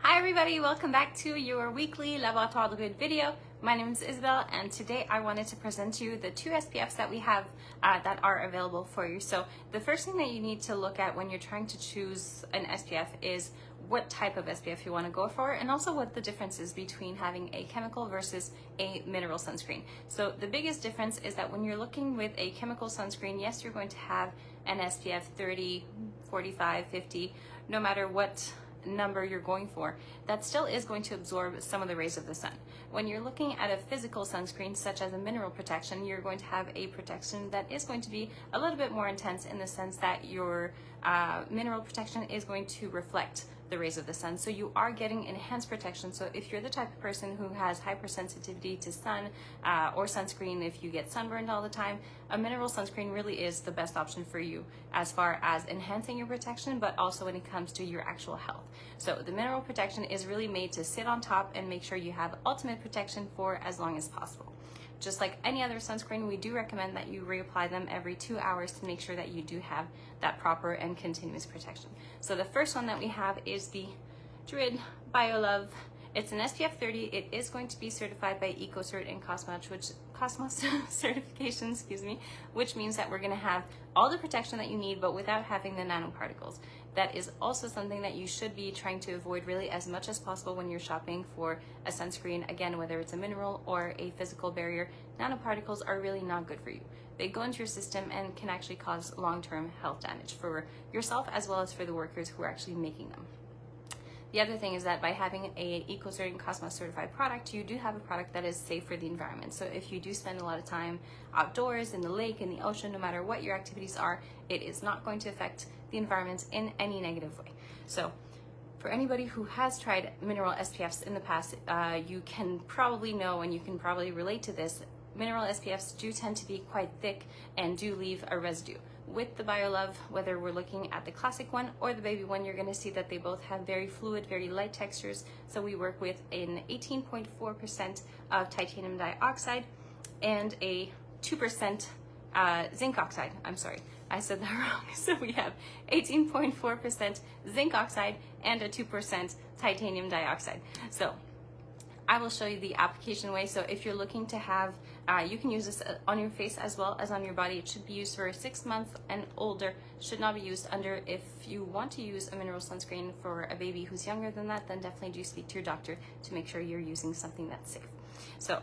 Hi everybody, welcome back to your weekly Laboratoire de Good video. My name is Isabel and today I wanted to present to you the two SPFs that we have that are available for you. So the first thing that you need to look at when you're trying to choose an SPF is what type of SPF you want to go for, and also what the difference is between having a chemical versus a mineral sunscreen. So the biggest difference is that when you're looking with a chemical sunscreen, yes, you're going to have an SPF 30, 45, 50, no matter what number you're going for, that still is going to absorb some of the rays of the sun. When you're looking at a physical sunscreen such as a mineral protection, you're going to have a protection that is going to be a little bit more intense in the sense that your mineral protection is going to reflect the rays of the sun. So you are getting enhanced protection. So if you're the type of person who has hypersensitivity to sun or sunscreen, if you get sunburned all the time, a mineral sunscreen really is the best option for you as far as enhancing your protection, but also when it comes to your actual health. So the mineral protection is really made to sit on top and make sure you have ultimate protection for as long as possible. Just like any other sunscreen, we do recommend that you reapply them every 2 hours to make sure that you do have that proper and continuous protection. So the first one that we have is the Druid BioLove. It's an SPF 30. It is going to be certified by EcoCert and Cosmos certification, which means that we're going to have all the protection that you need, but without having the nanoparticles. That is also something that you should be trying to avoid really as much as possible when you're shopping for a sunscreen. Again, whether it's a mineral or a physical barrier, nanoparticles are really not good for you. They go into your system and can actually cause long-term health damage for yourself as well as for the workers who are actually making them. The other thing is that by having a EcoCert and Cosmos certified product, you do have a product that is safe for the environment. So if you do spend a lot of time outdoors, in the lake, in the ocean, no matter what your activities are, it is not going to affect the environment in any negative way. So for anybody who has tried mineral SPFs in the past, you can probably know and you can probably relate to this. Mineral SPFs do tend to be quite thick and do leave a residue. With the BioLove, whether we're looking at the classic one or the baby one, you're going to see that they both have very fluid, very light textures. So we work with an 18.4% of titanium dioxide and a 2% zinc oxide. I'm sorry, I said that wrong. So we have 18.4% zinc oxide and a 2% titanium dioxide. So I will show you the application way. So if you're looking to have, you can use this on your face as well as on your body. It should be used for 6 months and older. Should not be used under. If you want to use a mineral sunscreen for a baby who's younger than that, then definitely do speak to your doctor to make sure you're using something that's safe. So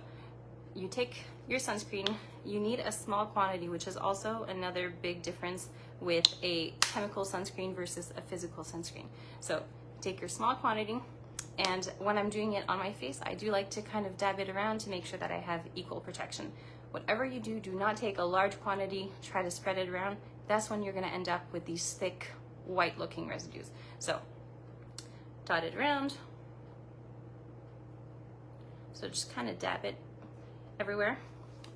you take your sunscreen, you need a small quantity, which is also another big difference with a chemical sunscreen versus a physical sunscreen. So take your small quantity, and when I'm doing it on my face, I do like to kind of dab it around to make sure that I have equal protection. Whatever you do, do not take a large quantity, try to spread it around. That's when you're gonna end up with these thick, white looking residues. So, dot it around. So just kind of dab it everywhere,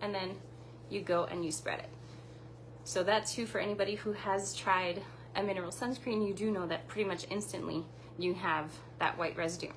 and then you go and you spread it. So that's too for anybody who has tried a mineral sunscreen. You do know that pretty much instantly you have that white residue.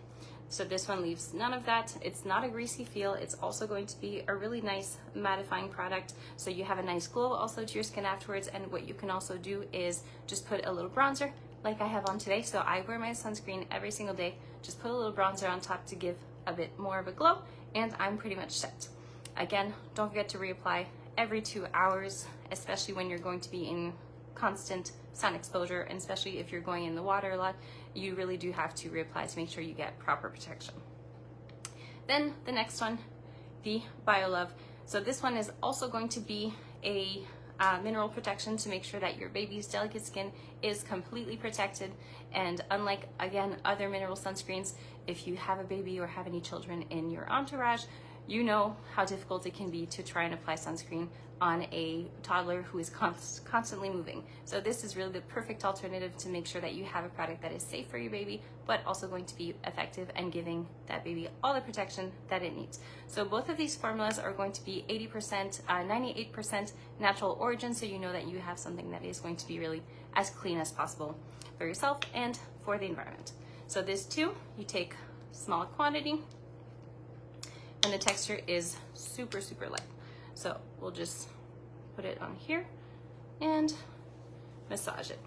So this one leaves none of that. It's not a greasy feel. It's also going to be a really nice mattifying product. So you have a nice glow also to your skin afterwards. And what you can also do is just put a little bronzer like I have on today. So I wear my sunscreen every single day. Just put a little bronzer on top to give a bit more of a glow, and I'm pretty much set. Again, don't forget to reapply every 2 hours, especially when you're going to be in constant sun exposure, and especially if you're going in the water a lot, you really do have to reapply to make sure you get proper protection. Then the next one, the BioLove. So this one is also going to be a mineral protection to make sure that your baby's delicate skin is completely protected. And unlike, again, other mineral sunscreens, if you have a baby or have any children in your entourage, you know how difficult it can be to try and apply sunscreen on a toddler who is constantly moving. So this is really the perfect alternative to make sure that you have a product that is safe for your baby, but also going to be effective and giving that baby all the protection that it needs. So both of these formulas are going to be 80%, 98% natural origin, so you know that you have something that is going to be really as clean as possible for yourself and for the environment. So this too, you take small quantity, and the texture is super, super light. So we'll just put it on here and massage it.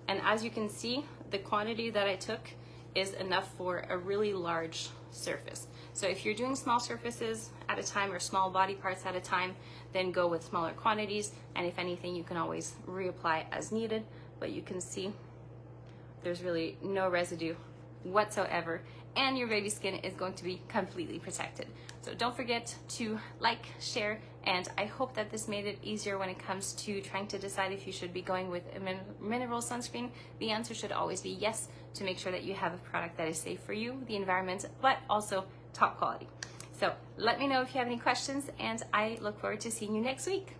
And as you can see, the quantity that I took is enough for a really large surface. So if you're doing small surfaces at a time or small body parts at a time, then go with smaller quantities, and if anything, you can always reapply as needed. But you can see there's really no residue whatsoever, and your baby skin is going to be completely protected. So don't forget to like, share, and I hope that this made it easier when it comes to trying to decide if you should be going with a mineral sunscreen. The answer should always be yes, to make sure that you have a product that is safe for you, the environment, but also top quality. So let me know if you have any questions, and I look forward to seeing you next week.